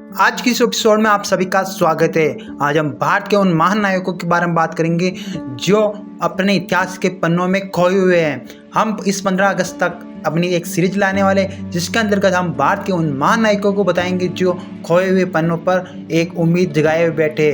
आज की इस एपिसोड में आप सभी का स्वागत है। आज हम भारत के उन महान नायकों के बारे में बात करेंगे जो अपने इतिहास के पन्नों में खोए हुए हैं। हम इस 15 अगस्त तक अपनी एक सीरीज लाने वाले जिसके अंतर्गत हम भारत के उन महान नायकों को बताएंगे जो खोए हुए पन्नों पर एक उम्मीद जगाए हुए बैठे।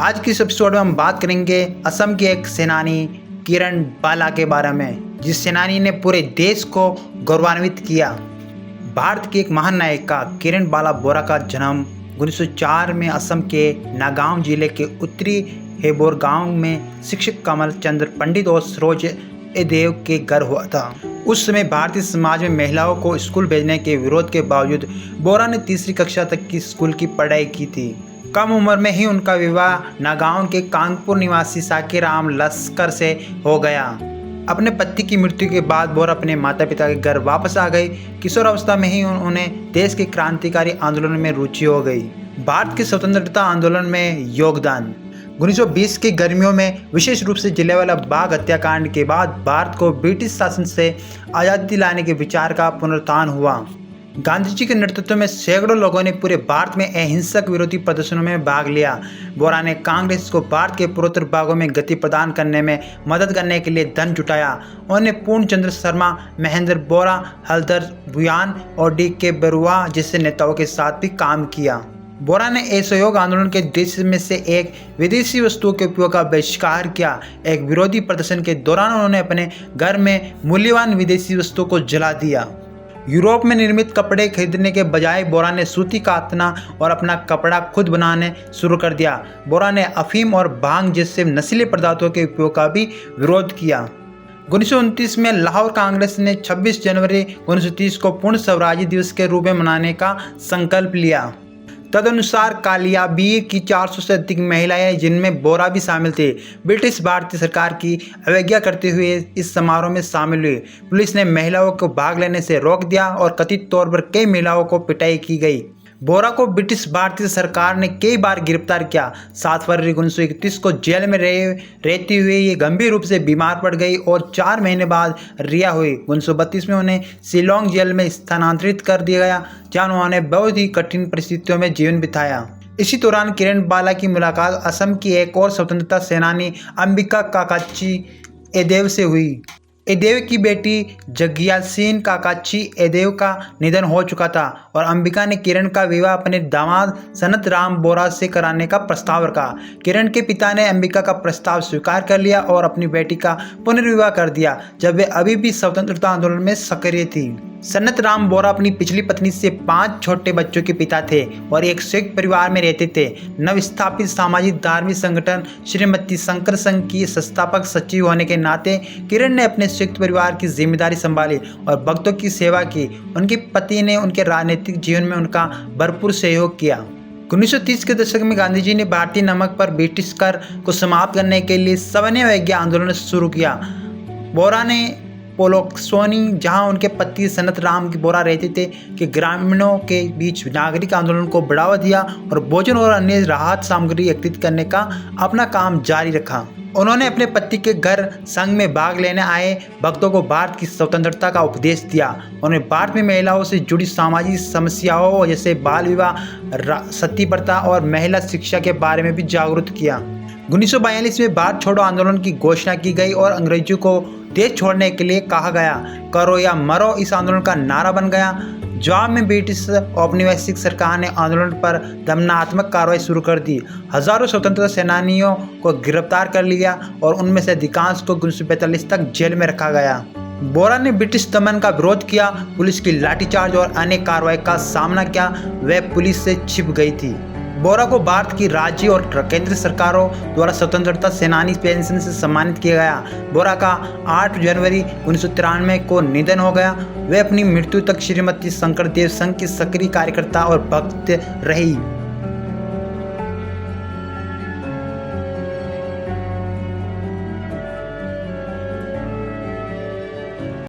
आज की इस एपिसोड में हम बात करेंगे असम के एक सेनानी किरण बाला के बारे में, जिस सेनानी ने पूरे देश को गौरवान्वित किया। भारत की एक महान नायिका किरण बाला बोरा का जन्म 1904 में असम के नागांव जिले के उत्तरी हेबोर गांव में शिक्षक कमल चंद्र पंडित और सरोज देव के घर हुआ था। उस समय भारतीय समाज में महिलाओं को स्कूल भेजने के विरोध के बावजूद बोरा ने तीसरी कक्षा तक की स्कूल की पढ़ाई की थी। कम उम्र में ही उनका विवाह नागांव के कांगपुर निवासी साकीराम लश्कर से हो गया। अपने पति की मृत्यु के बाद बोरा अपने माता पिता के घर वापस आ गई। किशोर अवस्था में ही उन्हें देश के क्रांतिकारी आंदोलन में रुचि हो गई। भारत के स्वतंत्रता आंदोलन में योगदान। 1920 की गर्मियों में विशेष रूप से जलियांवाला बाग हत्याकांड के बाद भारत को ब्रिटिश शासन से आज़ादी दिलाने के विचार का पुनरुत्थान हुआ। गांधी जी के नेतृत्व में सैकड़ों लोगों ने पूरे भारत में अहिंसक विरोधी प्रदर्शनों में भाग लिया। बोरा ने कांग्रेस को भारत के पूर्वोत्तर भागों में गति प्रदान करने में मदद करने के लिए धन जुटाया। उन्होंने पूर्ण चंद्र शर्मा, महेंद्र बोरा, हलधर भुयान और डी.के. बरुआ जैसे नेताओं के साथ भी काम किया। बोरा ने असहयोग आंदोलन के उद्देश्य में से एक विदेशी वस्तुओं के उपयोग का बहिष्कार किया। एक विरोधी प्रदर्शन के दौरान उन्होंने अपने घर में मूल्यवान विदेशी वस्तुओं को जला दिया। यूरोप में निर्मित कपड़े खरीदने के बजाय बोरा ने सूती कातना और अपना कपड़ा खुद बनाने शुरू कर दिया। बोरा ने अफीम और भांग जैसे नशीले पदार्थों के उपयोग का भी विरोध किया। 1929 में लाहौर कांग्रेस ने 26 जनवरी 1930 को पूर्ण स्वराज्य दिवस के रूप में मनाने का संकल्प लिया। तदनुसार कालियाबीर की 400 से अधिक महिलाएं, जिनमें बोरा भी शामिल थे, ब्रिटिश भारतीय सरकार की अवज्ञा करते हुए इस समारोह में शामिल हुए। पुलिस ने महिलाओं को भाग लेने से रोक दिया और कथित तौर पर कई महिलाओं को पिटाई की गई। बोरा को ब्रिटिश भारतीय सरकार ने कई बार गिरफ्तार किया। 7 फरवरी 1931 को जेल में रहते हुए ये गंभीर रूप से बीमार पड़ गई और 4 महीने बाद रिहा हुई। 1932 में उन्हें शिलोंग जेल में स्थानांतरित कर दिया गया, जहां उन्होंने बहुत ही कठिन परिस्थितियों में जीवन बिताया। इसी दौरान किरण बाला की मुलाकात असम की एक और स्वतंत्रता सेनानी अंबिका काकाची एदेव से हुई। एदेव की बेटी जग्यासीन काकाची एदेव का निधन हो चुका था और अंबिका ने किरण का विवाह अपने दामाद सनत राम बोरा से कराने का प्रस्ताव रखा। किरण के पिता ने अंबिका का प्रस्ताव स्वीकार कर लिया और अपनी बेटी का पुनर्विवाह कर दिया, जब वे अभी भी स्वतंत्रता आंदोलन में सक्रिय थी। सनत राम बोरा अपनी पिछली पत्नी से 5 छोटे बच्चों के पिता थे और एक संयुक्त परिवार में रहते थे। नवस्थापित सामाजिक धार्मिक संगठन श्रीमती शंकर संघ की संस्थापक सचिव होने के नाते किरण ने अपने संयुक्त परिवार की जिम्मेदारी संभाली और भक्तों की सेवा की। उनके पति ने उनके राजनीतिक जीवन में उनका भरपूर सहयोग किया। 1930 के दशक में गांधी जी ने भारतीय नमक पर ब्रिटिश कर को समाप्त करने के लिए सविनय अवज्ञा आंदोलन शुरू किया। बोरा ने पोलोक्सोनी, जहां उनके पति सनत राम बोरा रहते थे, कि ग्रामीणों के बीच नागरिक आंदोलन को बढ़ावा दिया और भोजन और अन्य राहत सामग्री एकत्रित करने का अपना काम जारी रखा। उन्होंने अपने पति के घर संघ में भाग लेने आए भक्तों को भारत की स्वतंत्रता का उपदेश दिया। उन्होंने भारत में महिलाओं से जुड़ी सामाजिक समस्याओं जैसे बाल विवाह, सती प्रथा और महिला शिक्षा के बारे में भी जागरूक किया। 1942 में भारत छोड़ो आंदोलन की घोषणा की गई और अंग्रेजों को देश छोड़ने के लिए कहा गया। करो या मरो इस आंदोलन का नारा बन गया। जवाब में ब्रिटिश औपनिवेशिक सरकार ने आंदोलन पर दमनात्मक कार्रवाई शुरू कर दी। हजारों स्वतंत्रता सेनानियों को गिरफ्तार कर लिया और उनमें से अधिकांश को 1945 तक जेल में रखा गया। बोरा ने ब्रिटिश दमन का विरोध किया, पुलिस की लाठीचार्ज और अन्य कार्रवाई का सामना किया। वह पुलिस से छिप गई थी। बोरा को भारत की राज्य और केंद्र सरकारों द्वारा स्वतंत्रता सेनानी पेंशन से सम्मानित किया गया। बोरा का 8 जनवरी 1993 को निधन हो गया। वे अपनी मृत्यु तक श्रीमती शंकर देव संघ की सक्रिय कार्यकर्ता और भक्त रही।